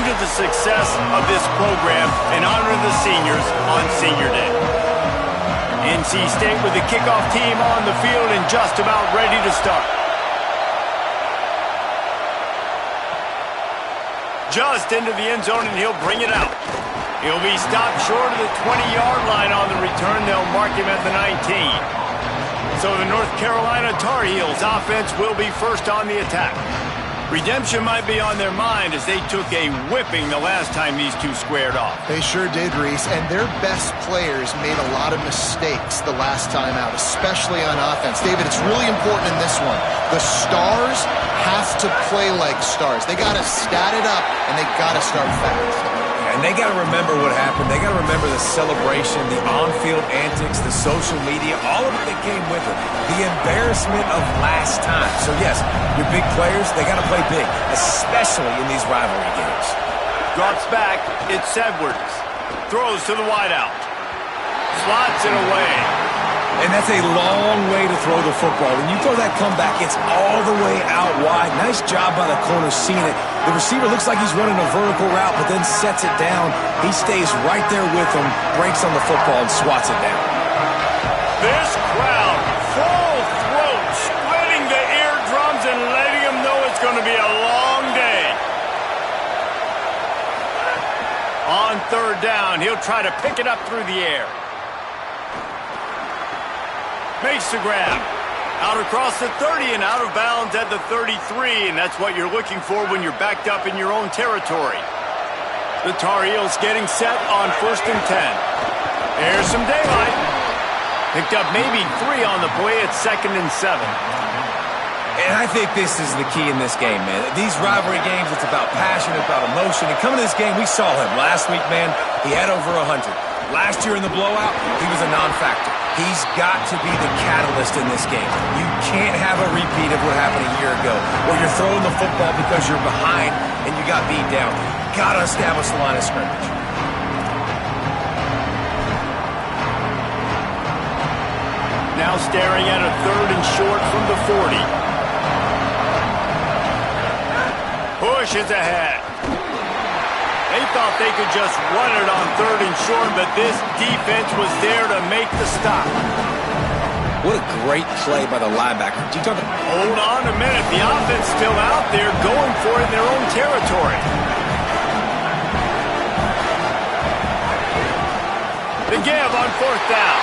to the success of this program and honor the seniors on Senior Day. NC State with the kickoff team on the field and just about ready to start. Just into the end zone, and he'll bring it out. He'll be stopped short of the 20-yard line on the return. They'll mark him at the 19. So the North Carolina Tar Heels offense will be first on the attack. Redemption might be on their mind as they took a whipping the last time these two squared off. They sure did, Reese, and their best players made a lot of mistakes the last time out, especially on offense. David, it's really important in this one. The stars have to play like stars. They got to stat it up, and they got to start fast. And they got to remember what happened. They got to remember the celebration, the on-field antics, the social media, all of it that came with it. The embarrassment of last time. So, yes, your big players, they got to play big, especially in these rivalry games. Drops back. It's Edwards. Throws to the wideout. Slots it away. And that's a long way to throw the football. When you throw that comeback, it's all the way out wide. Nice job by the corner seeing it. The receiver looks like he's running a vertical route, but then sets it down. He stays right there with him, breaks on the football, and swats it down. This crowd, full throat, splitting the eardrums and letting them know it's going to be a long day. On third down, he'll try to pick it up through the air. Makes the grab. Out across the 30 and out of bounds at the 33, and that's what you're looking for when you're backed up in your own territory. The Tar Heels getting set on 1st and 10. There's some daylight. Picked up maybe 3 on the play at 2nd and 7. And I think this is the key in this game, man. These rivalry games, it's about passion, it's about emotion. And coming to this game, we saw him last week, man. He had over 100. Last year in the blowout, he was a non-factor. He's got to be the catalyst in this game. You can't have a repeat of what happened a year ago, where you're throwing the football because you're behind and you got beat down. Got to establish the line of scrimmage. Now staring at a 3rd and short from the 40. Push is ahead. They thought they could just run it on 3rd and short, but this defense was there to make the stop. What a great play by the linebacker. Hold on a minute. The offense still out there going for it in their own territory. The give on 4th down.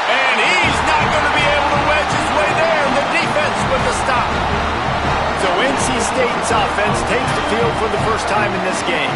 And he's not going to be able to wedge his way there. The defense with the stop. So NC State's offense takes the field for the first time in this game.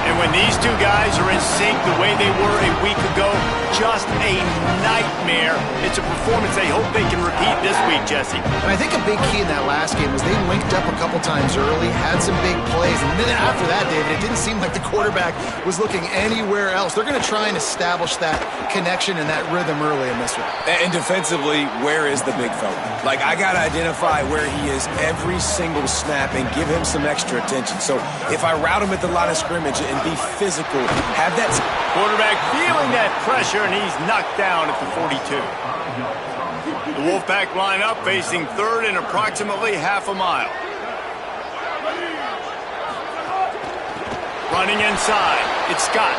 And when these two guys are in sync the way they were a week ago, just a nightmare. It's a performance they hope they can repeat this week, Jesse. And I think a big key in that last game was they linked up a couple times early, had some big plays, and then after that, David, it didn't seem like the quarterback was looking anywhere else. They're going to try and establish that connection and that rhythm early in this one. And defensively, where is the big fella? Like, I got to identify where he is every single snap and give him some extra attention. So if I route him at the line of scrimmage and be physical, have that quarterback feeling that pressure, and he's knocked down at the 42. The Wolfpack line up facing 3rd and approximately half a mile. Running inside, it's Scott.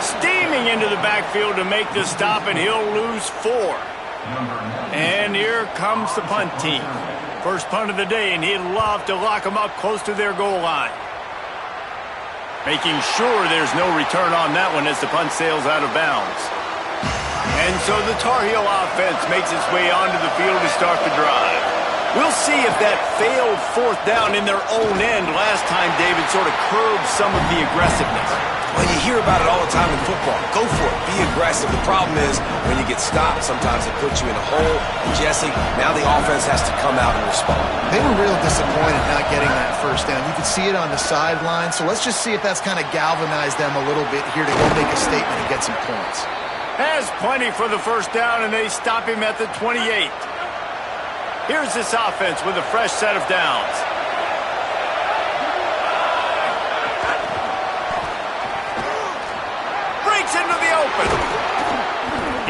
Steaming into the backfield to make the stop, and he'll lose 4. And here comes the punt team. First punt of the day, and he'd love to lock them up close to their goal line. Making sure there's no return on that one as the punt sails out of bounds. And so the Tar Heel offense makes its way onto the field to start the drive. We'll see if that failed 4th down in their own end last time, David, sort of curbed some of the aggressiveness. Well, you hear about it all the time in football. Go for it. Be aggressive. The problem is when you get stopped, sometimes it puts you in a hole. And Jesse, now the offense has to come out and respond. They were real disappointed not getting that 1st down. You could see it on the sideline. So let's just see if that's kind of galvanized them a little bit here to go make a statement and get some points. Has plenty for the 1st down, and they stop him at the 28. Here's this offense with a fresh set of downs. Into the open.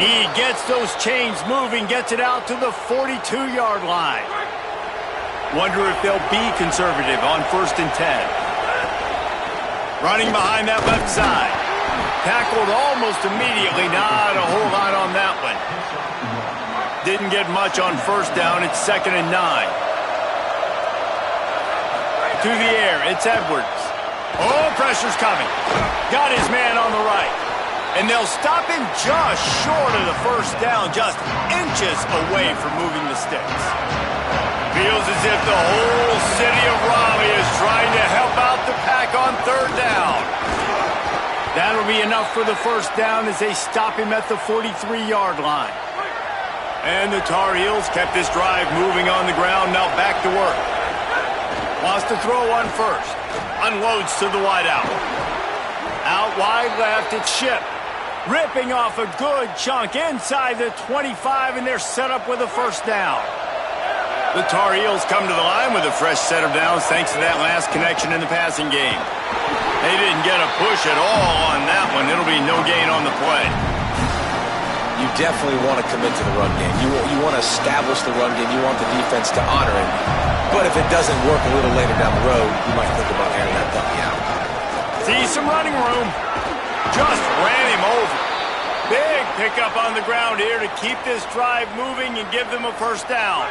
He gets those chains moving, gets it out to the 42-yard line. Wonder if they'll be conservative on 1st and 10. Running behind that left side. Tackled almost immediately. Not a whole lot on that one. Didn't get much on first down. It's 2nd and 9. To the air. It's Edwards. Oh, pressure's coming. Got his man on the right. And they'll stop him just short of the first down, just inches away from moving the sticks. Feels as if the whole city of Raleigh is trying to help out the Pack on 3rd down. That'll be enough for the first down as they stop him at the 43-yard line. And the Tar Heels kept this drive moving on the ground, now back to work. Wants to throw on first. Unloads to the wideout. Out wide left, it's Shipp. Ripping off a good chunk inside the 25, and they're set up with a first down. The Tar Heels come to the line with a fresh set of downs thanks to that last connection in the passing game. They didn't get a push at all on that one. It'll be no gain on the play. You definitely want to commit to the run game. You want to establish the run game. You want the defense to honor it. But if it doesn't work a little later down the road, you might think about airing that puppy out. See some running room. Just ran him over. Big pickup on the ground here to keep this drive moving and give them a first down.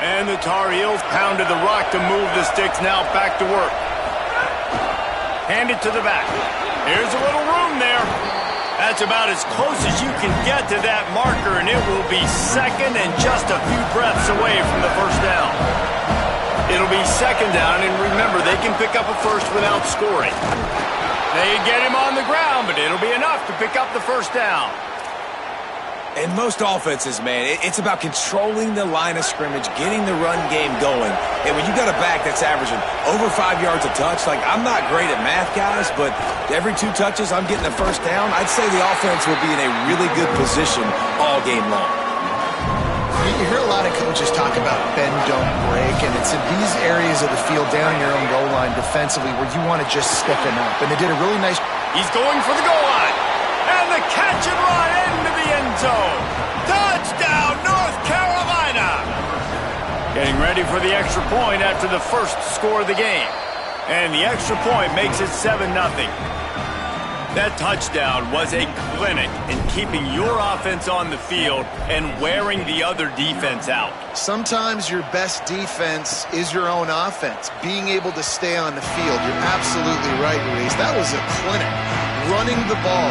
And the Tar Heels pounded the rock to move the sticks, now back to work. Hand it to the back. Here's a little room there. That's about as close as you can get to that marker, and it will be 2nd and just a few breaths away from the first down. It'll be 2nd down, and remember, they can pick up a first without scoring. They get him on the ground, but it'll be enough to pick up the first down. In most offenses, man, it's about controlling the line of scrimmage, getting the run game going. And when you got a back that's averaging over 5 yards a touch, like, I'm not great at math, guys, but every 2 touches, I'm getting a first down. I'd say the offense will be in a really good position all game long. You hear a lot of coaches talk about bend, don't break, and it's in these areas of the field down in your own goal line defensively where you want to just stiffen up. And they did a really nice... He's going for the goal line. And the catch and run into the end zone. Touchdown, North Carolina. Getting ready for the extra point after the first score of the game. And the extra point makes it 7-0. That touchdown was a clinic in keeping your offense on the field and wearing the other defense out. Sometimes your best defense is your own offense, being able to stay on the field. You're absolutely right, Ruiz. That was a clinic. Running the ball,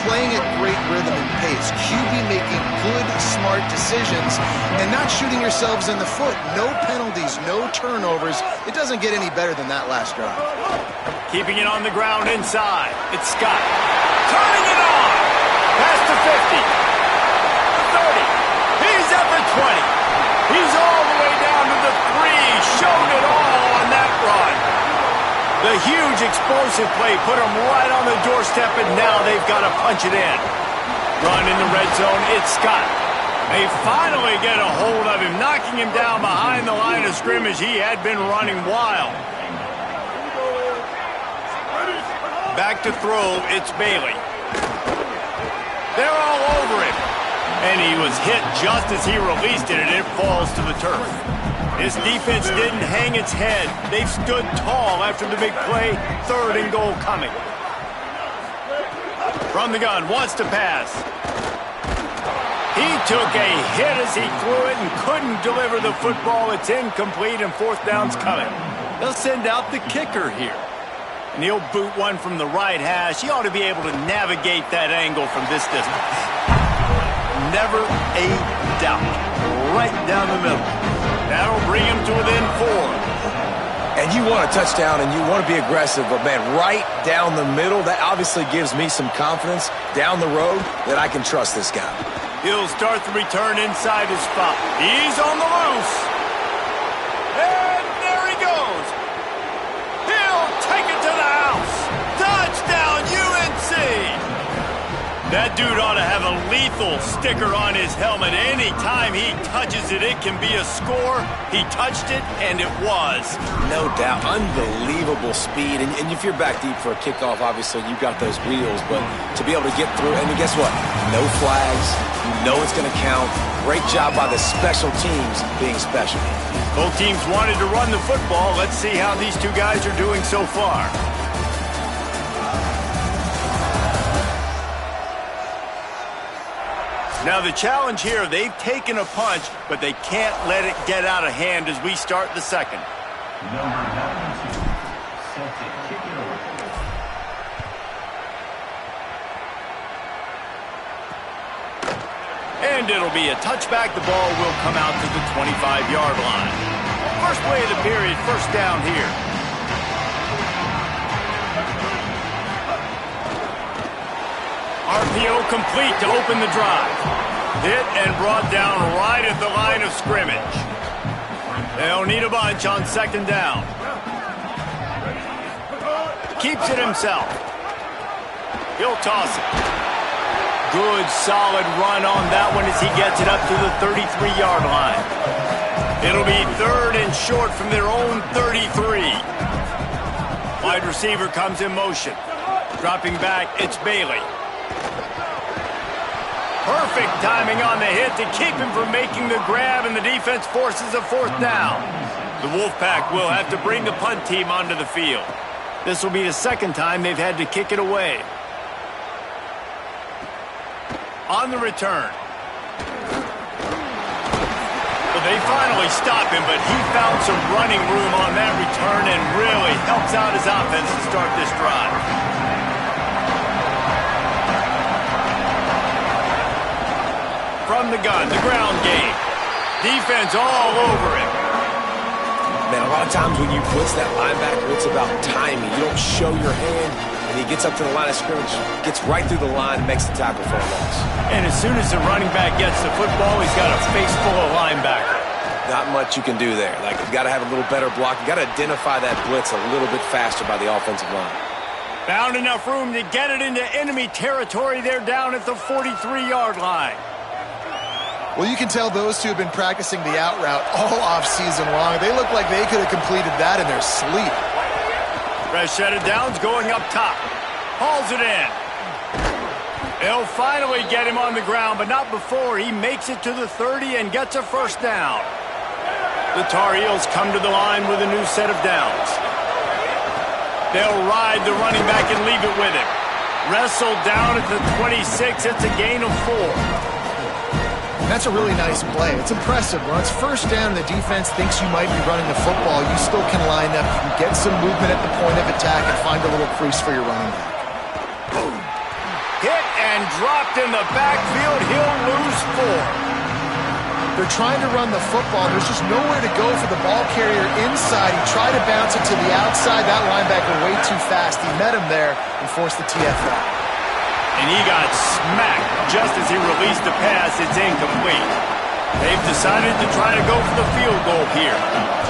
playing at great rhythm and pace, QB making good, smart decisions, and not shooting yourselves in the foot. No penalties, no turnovers. It doesn't get any better than that last drive. Keeping it on the ground inside. It's Scott. Turning it on. Past the 50. The 30. He's at the 20. He's all the way down to the 3. Showed it all on that run. The huge explosive play put him right on the doorstep, and now they've got to punch it in. Run in the red zone. It's Scott. They finally get a hold of him, knocking him down behind the line of scrimmage. He had been running wild. Back to throw, it's Bailey. They're all over him. And he was hit just as he released it, and it falls to the turf. His defense didn't hang its head. They've stood tall after the big play. 3rd and goal coming. From the gun, wants to pass. He took a hit as he threw it and couldn't deliver the football. It's incomplete, and 4th down's coming. They'll send out the kicker here. And he'll boot one from the right hash. He ought to be able to navigate that angle from this distance. Never a doubt. Right down the middle. That'll bring him to within 4. And you want a touchdown and you want to be aggressive, but, man, right down the middle, that obviously gives me some confidence down the road that I can trust this guy. He'll start the return inside his spot. He's on the loose. And there he goes. He'll take it to the house. Touchdown, UNC. That dude ought to have a lethal sticker on his helmet. Anytime he touches it, it can be a score. He touched it, and it was. No doubt. Unbelievable speed. And if you're back deep for a kickoff, obviously you've got those wheels. But to be able to get through, and guess what? No flags. You know it's going to count. Great job by the special teams being special. Both teams wanted to run the football. Let's see how these two guys are doing so far. Now the challenge here, they've taken a punch, but they can't let it get out of hand as we start the second. Number 92, set to kick it away. And it'll be a touchback. The ball will come out to the 25-yard line. First play of the period, first down here. RPO complete to open the drive. Hit and brought down right at the line of scrimmage. They'll need a bunch on second down. Keeps it himself. He'll toss it. Good, solid run on that one as he gets it up to the 33-yard line. It'll be third and short from their own 33. Wide receiver comes in motion. Dropping back, it's Bailey. Perfect timing on the hit to keep him from making the grab, and the defense forces a fourth down. The Wolfpack will have to bring the punt team onto the field. This will be the second time they've had to kick it away. On the return. Well, they finally stop him, but he found some running room on that return and really helps out his offense to start this drive. From the gun, the ground game. Defense all over him. Man, a lot of times when you blitz that linebacker, it's about timing. You don't show your hand, and he gets up to the line of scrimmage, gets right through the line, and makes the tackle for a loss. And as soon as the running back gets the football, he's got a face full of linebacker. Not much you can do there. Like, you got to have a little better block. You got to identify that blitz a little bit faster by the offensive line. Found enough room to get it into enemy territory. They're down at the 43-yard line. Well, you can tell those two have been practicing the out route all off-season long. They look like they could have completed that in their sleep. Fresh set of downs going up top. Hauls it in. They'll finally get him on the ground, but not before he makes it to the 30 and gets a first down. The Tar Heels come to the line with a new set of downs. They'll ride the running back and leave it with him. Wrestled down at the 26. It's a gain of 4. That's a really nice play. It's impressive. When it's first down and the defense thinks you might be running the football, you still can line up. You can get some movement at the point of attack and find a little crease for your running back. Boom. Hit and dropped in the backfield. He'll lose 4. They're trying to run the football. There's just nowhere to go for the ball carrier inside. He tried to bounce it to the outside. That linebacker way too fast. He met him there and forced the TFL. And he got smacked just as he released the pass. It's incomplete. They've decided to try to go for the field goal here.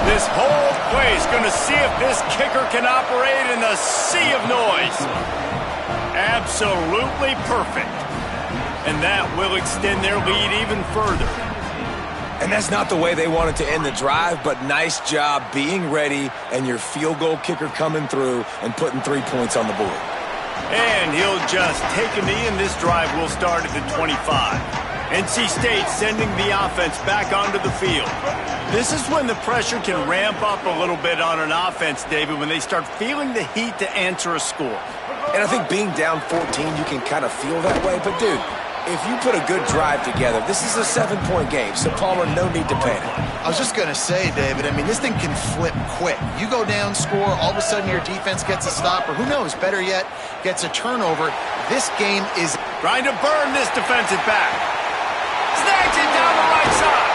This whole play is going to see if this kicker can operate in the sea of noise. Absolutely perfect. And that will extend their lead even further. And that's not the way they wanted to end the drive, but nice job being ready and your field goal kicker coming through and putting 3 points on the board. And he'll just take a knee, and this drive will start at the 25. NC State sending the offense back onto the field. This is when the pressure can ramp up a little bit on an offense, David, when they start feeling the heat to answer a score. And I think being down 14, you can kind of feel that way. But, dude, if you put a good drive together, this is a 7-point game, so Palmer, no need to panic. I was just going to say, David, I mean, this thing can flip quick. You go down, score, all of a sudden your defense gets a stop, or who knows, better yet, gets a turnover. This game is trying to burn this defensive back. Snags it down the right side.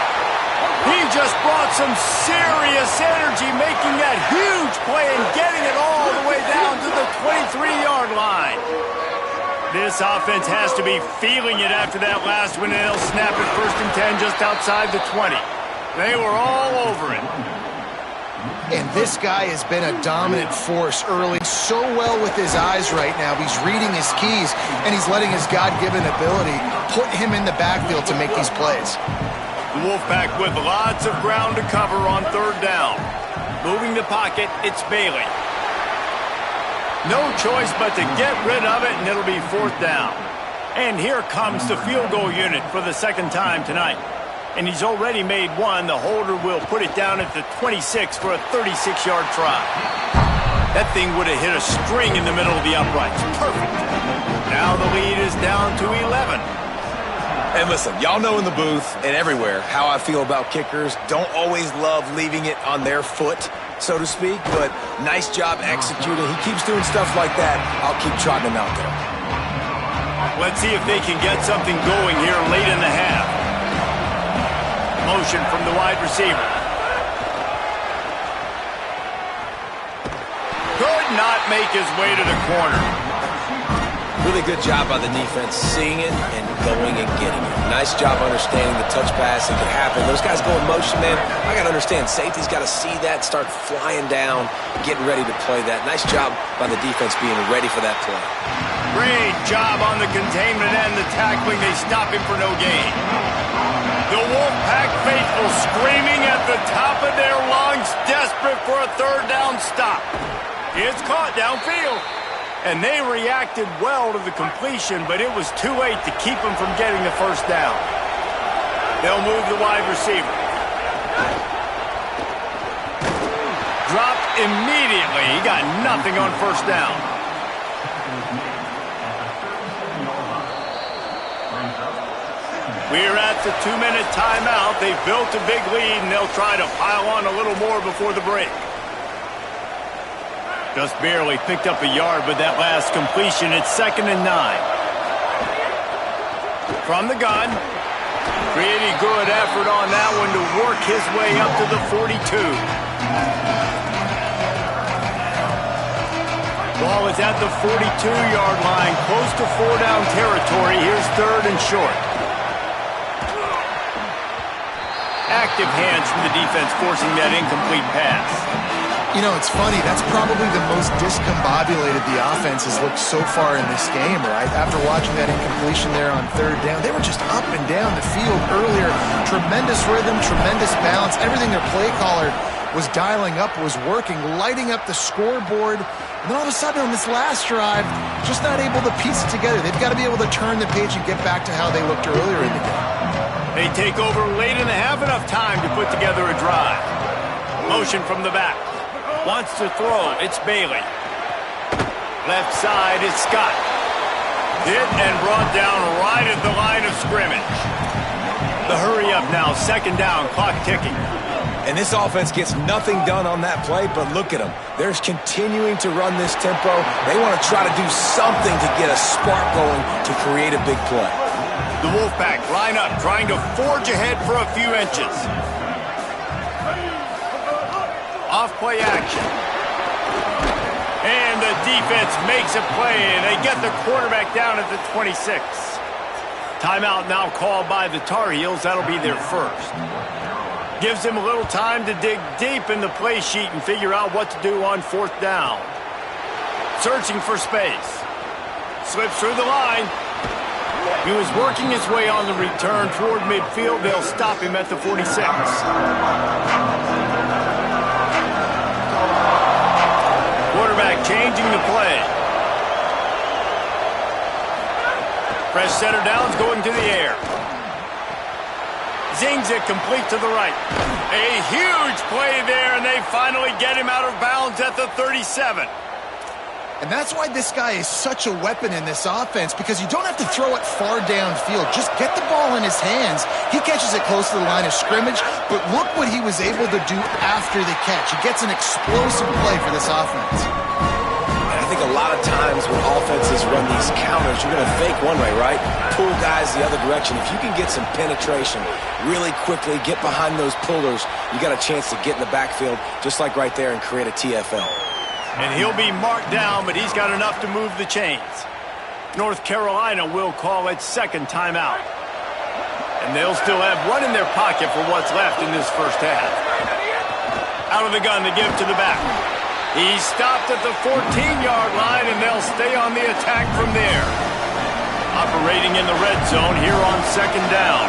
He just brought some serious energy, making that huge play and getting it all the way down to the 23-yard line. This offense has to be feeling it after that last one, and they'll snap it 1st and 10 just outside the 20. They were all over it. And this guy has been a dominant force early. So well with his eyes right now. He's reading his keys, and he's letting his God-given ability put him in the backfield to make these plays. The Wolfpack with lots of ground to cover on 3rd down. Moving the pocket, it's Bailey. No choice but to get rid of it, and it'll be 4th down. And here comes the field goal unit for the 2nd time tonight. And he's already made one. The holder will put it down at the 26 for a 36-yard try. That thing would have hit a string in the middle of the uprights. Perfect. Now the lead is down to 11. And listen, y'all know in the booth and everywhere how I feel about kickers. Don't always love leaving it on their foot, so to speak, but nice job executing. He keeps doing stuff like that. I'll keep trotting him out there. Let's see if they can get something going here late in the half. Motion from the wide receiver. Could not make his way to the corner. Really good job by the defense seeing it and going and getting it. Nice job understanding the touch pass that could happen. Those guys go in motion, man. I got to understand, safety's got to see that, start flying down, getting ready to play that. Nice job by the defense being ready for that play. Great job on the containment and the tackling. They stop him for no gain. The Wolfpack faithful screaming at the top of their lungs, desperate for a third down stop. It's caught downfield. And they reacted well to the completion, but it was too late to keep them from getting the first down. They'll move the wide receiver. Dropped immediately. He got nothing on first down. We're at the 2-minute timeout. They've built a big lead, and they'll try to pile on a little more before the break. Just barely picked up a yard with that last completion. It's 2nd and 9. From the gun. Pretty good effort on that one to work his way up to the 42. Ball is at the 42-yard line, close to 4-down territory. Here's 3rd and short. Active hands from the defense forcing that incomplete pass. You know, it's funny. That's probably the most discombobulated the offense has looked so far in this game, right? After watching that incompletion there on 3rd down, they were just up and down the field earlier. Tremendous rhythm, tremendous balance. Everything their play caller was dialing up was working, lighting up the scoreboard. And then all of a sudden on this last drive, just not able to piece it together. They've got to be able to turn the page and get back to how they looked earlier in the game. They take over late in the half, enough time to put together a drive. Motion from the back. Wants to throw. It's Bailey. Left side is Scott. Hit and brought down right at the line of scrimmage. The hurry up now. 2nd down. Clock ticking. And this offense gets nothing done on that play, but look at them. They're continuing to run this tempo. They want to try to do something to get a spark going to create a big play. The Wolfpack line up, trying to forge ahead for a few inches. Off-play action. And the defense makes a play, and they get the quarterback down at the 26. Timeout now called by the Tar Heels. That'll be their first. Gives them a little time to dig deep in the play sheet and figure out what to do on 4th down. Searching for space. Slips through the line. He was working his way on the return toward midfield. They'll stop him at the 46. Quarterback changing the play. Fresh center downs going to the air. Zings it complete to the right. A huge play there, and they finally get him out of bounds at the 37. And that's why this guy is such a weapon in this offense, because you don't have to throw it far downfield. Just get the ball in his hands. He catches it close to the line of scrimmage, but look what he was able to do after the catch. He gets an explosive play for this offense. And I think a lot of times when offenses run these counters, you're going to fake one way, right? Pull guys the other direction. If you can get some penetration really quickly, get behind those pullers, you got a chance to get in the backfield, just like right there, and create a TFL. And he'll be marked down, but he's got enough to move the chains. North Carolina will call its 2nd timeout. And they'll still have one in their pocket for what's left in this first half. Out of the gun to give to the back. He's stopped at the 14-yard line, and they'll stay on the attack from there. Operating in the red zone here on 2nd down.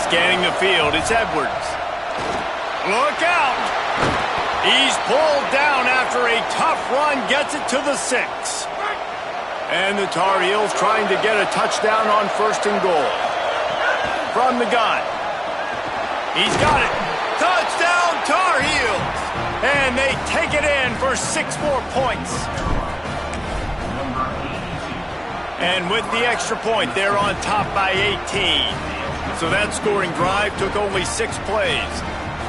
Scanning the field, it's Edwards. Look out! He's pulled down after a tough run, gets it to the 6. And the Tar Heels trying to get a touchdown on 1st and goal. From the gun. He's got it. Touchdown, Tar Heels! And they take it in for 6 more points. And with the extra point, they're on top by 18. So that scoring drive took only 6 plays,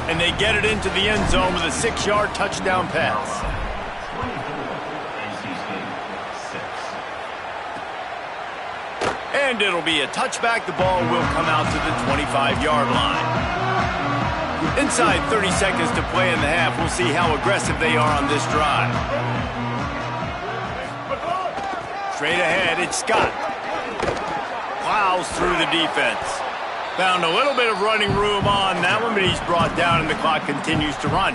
and they get it into the end zone with a 6-yard touchdown pass. And it'll be a touchback. The ball will come out to the 25-yard line. Inside 30 seconds to play in the half. We'll see how aggressive they are on this drive. Straight ahead, it's Scott. Plows through the defense. Found a little bit of running room on that one, but he's brought down and the clock continues to run.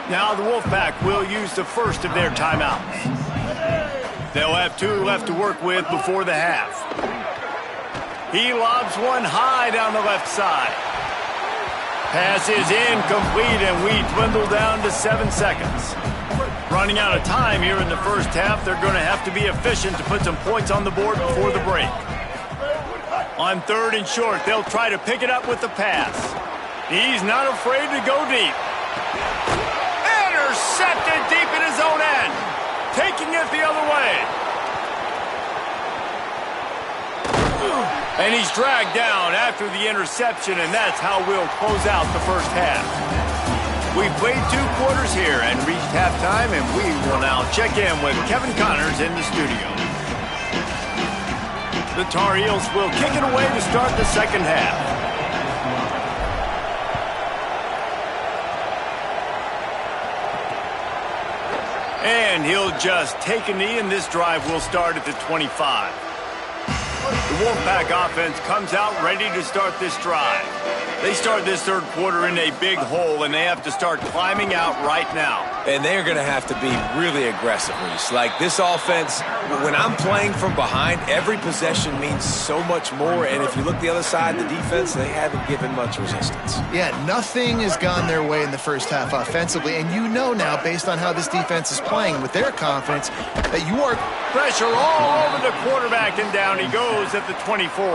Now the Wolfpack will use the first of their timeouts. They'll have 2 left to work with before the half. He lobs one high down the left side. Pass is incomplete, and we dwindle down to 7 seconds. Running out of time here in the first half, they're going to have to be efficient to put some points on the board before the break. On 3rd and short, they'll try to pick it up with the pass. He's not afraid to go deep. Intercepted deep in his own end. Taking it the other way. And he's dragged down after the interception, and that's how we'll close out the first half. We've played 2 quarters here and reached halftime, and we will now check in with Kevin Connors in the studio. The Tar Heels will kick it away to start the second half. And he'll just take a knee, and this drive will start at the 25. The Wolfpack offense comes out ready to start this drive. They start this third quarter in a big hole, and they have to start climbing out right now. And they're going to have to be really aggressive, Reese. Like, this offense, when I'm playing from behind, every possession means so much more. And if you look the other side, the defense, they haven't given much resistance. Yeah, nothing has gone their way in the first half offensively. And you know now, based on how this defense is playing with their confidence, that you are... Pressure all over the quarterback, and down he goes at the 24.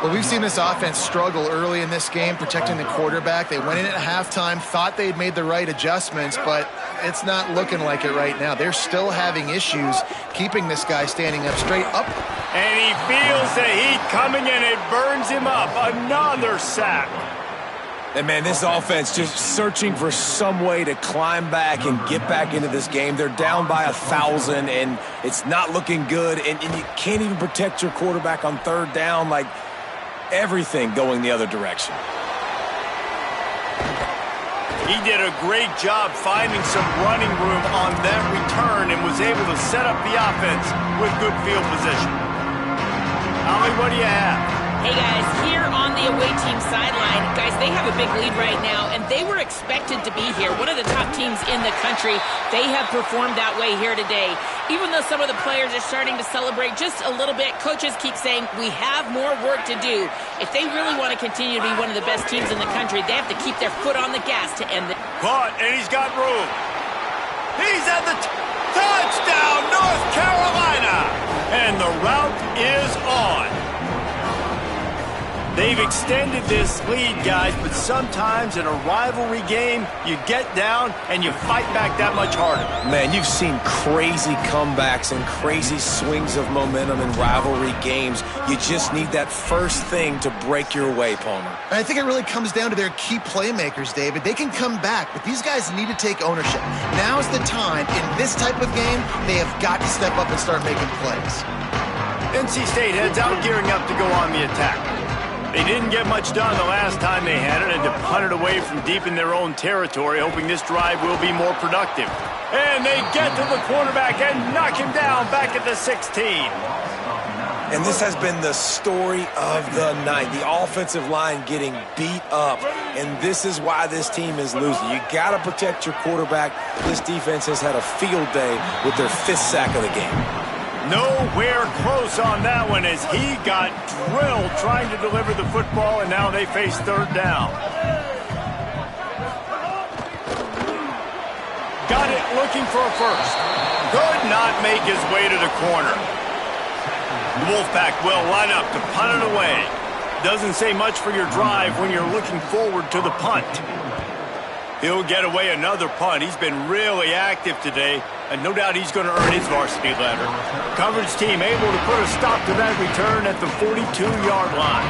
Well, we've seen this offense struggle early in this game, protecting the quarterback. They went in at halftime, thought they'd made the right adjustments, but it's not looking like it right now. They're still having issues keeping this guy standing up straight up. And he feels the heat coming, and it burns him up. Another sack. And, man, this offense just searching for some way to climb back and get back into this game. They're down by 1,000, and it's not looking good. And you can't even protect your quarterback on 3rd down. Like, everything going the other direction. He did a great job finding some running room on that return and was able to set up the offense with good field position. Ollie, what do you have? Hey, guys, here on the away team sideline, guys, they have a big lead right now, and they were expected to be here. One of the top teams in the country. They have performed that way here today. Even though some of the players are starting to celebrate just a little bit, coaches keep saying, we have more work to do. If they really want to continue to be one of the best teams in the country, they have to keep their foot on the gas to end the... Caught, and he's got room. He's at the touchdown, North Carolina! And the route is on. They've extended this lead, guys, but sometimes in a rivalry game, you get down and you fight back that much harder. Man, you've seen crazy comebacks and crazy swings of momentum in rivalry games. You just need that first thing to break your way, Palmer. And I think it really comes down to their key playmakers, David. They can come back, but these guys need to take ownership. Now's the time. In this type of game, they have got to step up and start making plays. NC State heads out gearing up to go on the attack. They didn't get much done the last time they had it, and to punt it away from deep in their own territory, hoping this drive will be more productive. And they get to the quarterback and knock him down back at the 16. And this has been the story of the night. The offensive line getting beat up, and this is why this team is losing. You got to protect your quarterback. This defense has had a field day with their 5th sack of the game. Nowhere close on that one as he got drilled trying to deliver the football, and now they face 3rd down. Got it looking for a first. Could not make his way to the corner. The Wolfpack will line up to punt it away. Doesn't say much for your drive when you're looking forward to the punt. He'll get away another punt. He's been really active today, And no doubt he's going to earn his varsity letter. Coverage team able to put a stop to that return at the 42-yard line.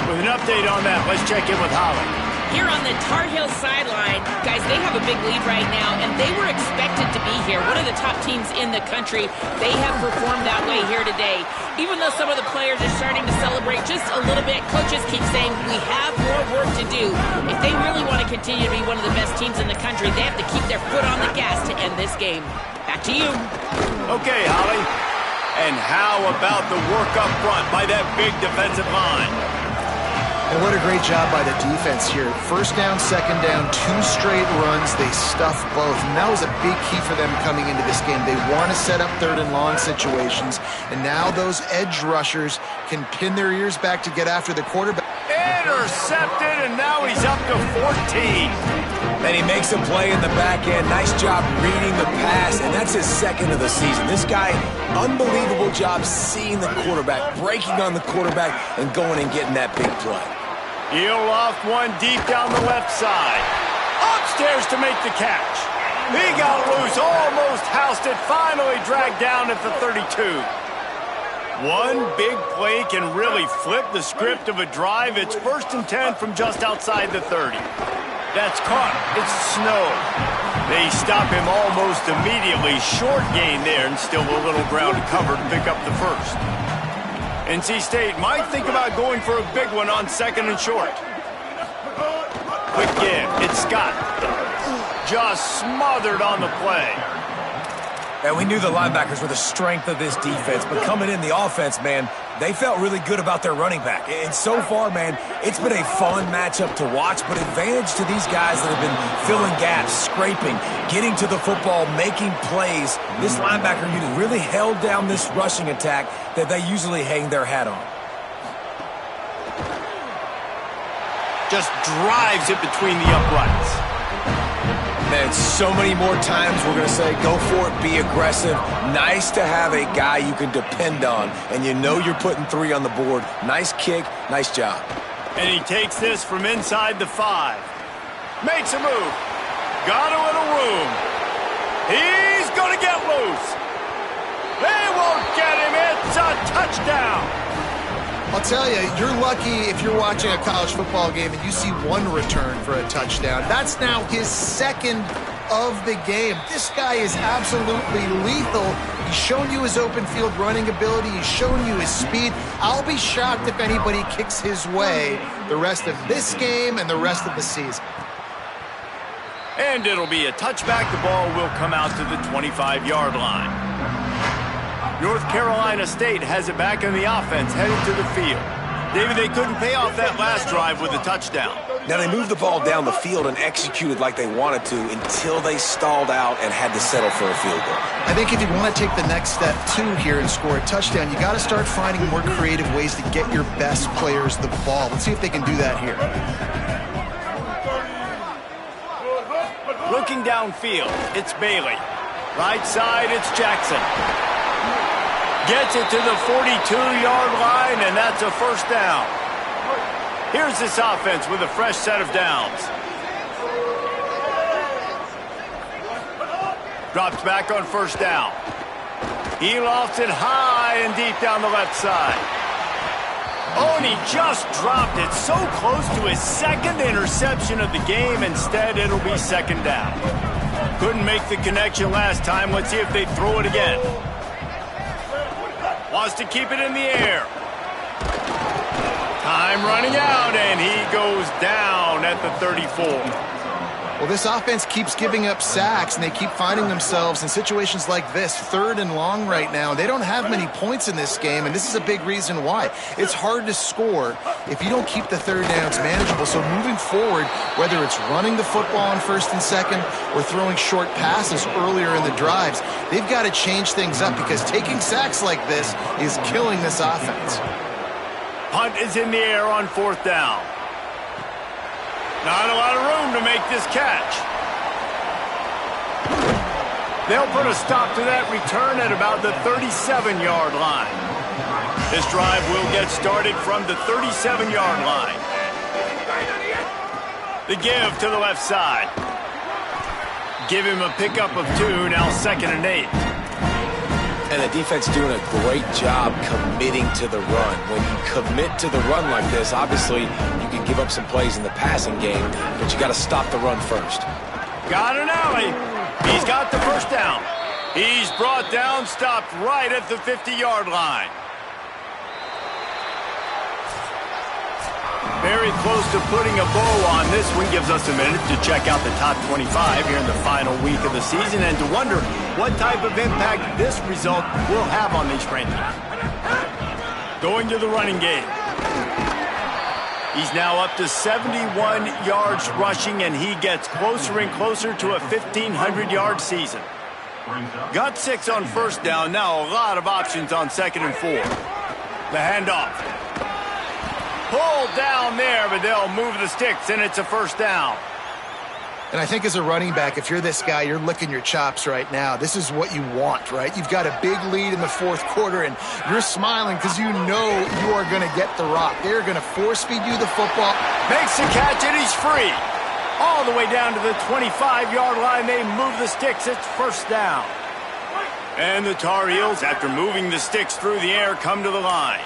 With an update on that, let's check in with Holly. Here on the Tar Heel sideline, guys, they have a big lead right now, and they were expected to be here. One of the top teams in the country. They have performed that way here today. Even though some of the players are starting to celebrate just a little bit, coaches keep saying we have more work to do. If they really want to continue to be one of the best teams in the country, they have to keep their foot on the gas to end this game. Back to you. Okay, Holly. And how about the work up front by that big defensive line? And what a great job by the defense here. First down, second down, 2 straight runs. They stuffed both. And that was a big key for them coming into this game. They want to set up third and long situations. And now those edge rushers can pin their ears back to get after the quarterback. Intercepted, and now he's up to 14. Then he makes a play in the back end. Nice job reading the pass, and that's his second of the season. This guy, unbelievable job seeing the quarterback, breaking on the quarterback, and going and getting that big play. He'll loft one deep down the left side. Upstairs to make the catch. He got loose, almost housed it, finally dragged down at the 32. One big play can really flip the script of a drive. It's 1st and 10 from just outside the 30. That's caught. It's Snow. They stop him almost immediately. Short gain there, and still a little ground to cover to pick up the first. NC State might think about going for a big one on 2nd and short. Quick give. It's Scott. Just smothered on the play. And we knew the linebackers were the strength of this defense, but coming in the offense, man, they felt really good about their running back. And so far, man, it's been a fun matchup to watch, but advantage to these guys that have been filling gaps, scraping, getting to the football, making plays. This linebacker unit really held down this rushing attack that they usually hang their hat on. Just drives it between the uprights. And so many more times we're going to say, go for it, be aggressive. Nice to have a guy you can depend on, and you know you're putting 3 on the board. Nice kick, nice job. And he takes this from inside the 5. Makes a move. Got a little room. He's going to get loose. They won't get him. It's a touchdown. I'll tell you, you're lucky if you're watching a college football game and you see one return for a touchdown. That's now his 2nd of the game. This guy is absolutely lethal. He's shown you his open field running ability. He's shown you his speed. I'll be shocked if anybody kicks his way the rest of this game and the rest of the season. And it'll be a touchback. The ball will come out to the 25-yard line. North Carolina State has it back in the offense, headed to the field. David, they couldn't pay off that last drive with a touchdown. Now, they moved the ball down the field and executed like they wanted to until they stalled out and had to settle for a field goal. I think if you want to take the next step, too, here and score a touchdown, you got to start finding more creative ways to get your best players the ball. Let's see if they can do that here. Looking downfield, it's Bailey. Right side, it's Jackson. Gets it to the 42-yard line, and that's a 1st down. Here's this offense with a fresh set of downs. Drops back on 1st down. He lofts it high and deep down the left side. Oh, and he just dropped it so close to his 2nd interception of the game. Instead, it'll be 2nd down. Couldn't make the connection last time. Let's see if they throw it again. Wants to keep it in the air. Time running out, and he goes down at the 34. Well, this offense keeps giving up sacks, and they keep finding themselves in situations like this, 3rd and long right now. They don't have many points in this game, and this is a big reason why. It's hard to score if you don't keep the 3rd downs manageable. So moving forward, whether it's running the football on 1st and 2nd or throwing short passes earlier in the drives, they've got to change things up because taking sacks like this is killing this offense. Punt is in the air on 4th down. Not a lot of room to make this catch. They'll put a stop to that return at about the 37-yard line. This drive will get started from the 37-yard line. The give to the left side. Give him a pickup of 2, now 2nd and 8. And the defense doing a great job committing to the run. When you commit to the run like this, obviously you can give up some plays in the passing game, but you got to stop the run first. Got an alley. He's got the first down. He's brought down, stopped right at the 50-yard line. Very close to putting a bow on this one. Gives us a minute to check out the top 25 here in the final week of the season and to wonder what type of impact this result will have on these rankings. Going to the running game. He's now up to 71 yards rushing, and he gets closer and closer to a 1,500-yard season. Got 6 on first down. Now a lot of options on 2nd and 4. The handoff. Pulled down there, but they'll move the sticks, and it's a first down. And I think as a running back, if you're this guy, you're licking your chops right now. This is what you want, right? You've got a big lead in the 4th quarter, and you're smiling because you know you are going to get the rock. They're going to force-feed you the football. Makes the catch, and he's free. All the way down to the 25-yard line. They move the sticks. It's first down. And the Tar Heels, after moving the sticks through the air, come to the line.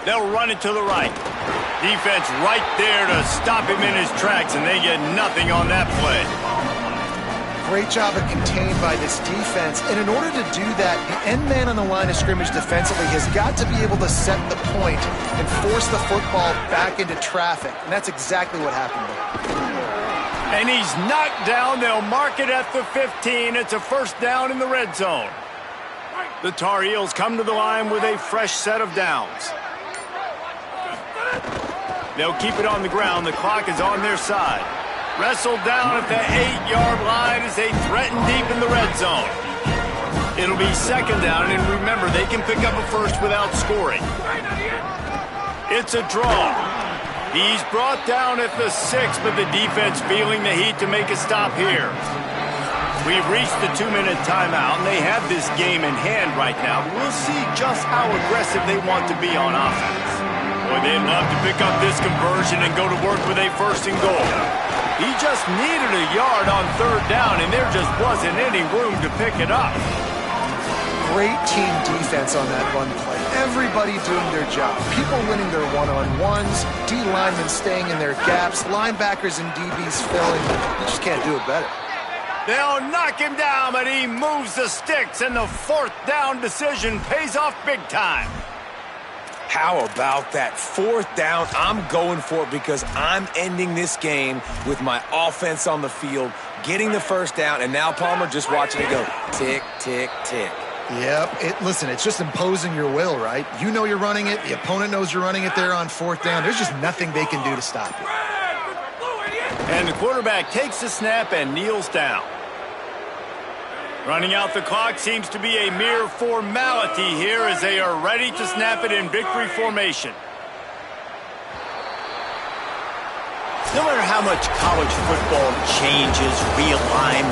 They'll run it to the right. Defense right there to stop him in his tracks, and they get nothing on that play. Great job of contained by this defense. And in order to do that, the end man on the line of scrimmage defensively has got to be able to set the point and force the football back into traffic. And that's exactly what happened there. And he's knocked down. They'll mark it at the 15. It's a first down in the red zone. The Tar Heels come to the line with a fresh set of downs. They'll keep it on the ground. The clock is on their side. Wrestled down at the 8-yard line as they threaten deep in the red zone. It'll be 2nd down, and remember, they can pick up a first without scoring. It's a draw. He's brought down at the 6, but the defense feeling the heat to make a stop here. We've reached the 2-minute timeout, and they have this game in hand right now. We'll see just how aggressive they want to be on offense. Boy, they'd love to pick up this conversion and go to work with a 1st and goal. He just needed a yard on 3rd down, and there just wasn't any room to pick it up. Great team defense on that run play. Everybody doing their job. People winning their one-on-ones, D linemen staying in their gaps, linebackers and DBs filling. You just can't do it better. They'll knock him down, but he moves the sticks, and the 4th down decision pays off big time. How about that 4th down? I'm going for it because I'm ending this game with my offense on the field, getting the first down, and now Palmer just watching it go tick, tick, tick. Yep. Listen, it's just imposing your will, right? You know you're running it. The opponent knows you're running it there on 4th down. There's just nothing they can do to stop you. And the quarterback takes the snap and kneels down. Running out the clock seems to be a mere formality here as they are ready to snap it in victory formation. No matter how much college football changes, realignment,